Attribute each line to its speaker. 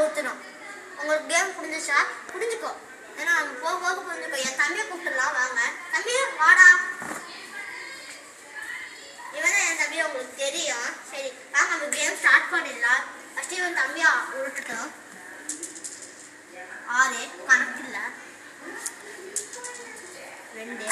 Speaker 1: ஊற்றணும். உங்களுக்கு கேம் புரிஞ்சிச்சா? புரிஞ்சுக்கோ. ஏன்னா நம்ம போக போக புரிஞ்சுக்கோ. என் தம்பியை கூப்பிட்டுலாம் வாங்க. தம்பி வாடா. இவன் தான் என் தம்பியை உங்களுக்கு தெரியும். சரி வாங்க நம்ம கேம் ஸ்டார்ட் பண்ணிடலாம். ஃபஸ்ட்டு இவன் தம்பியா விட்டுட்டோம். 6 கணக்கு இல்லை 2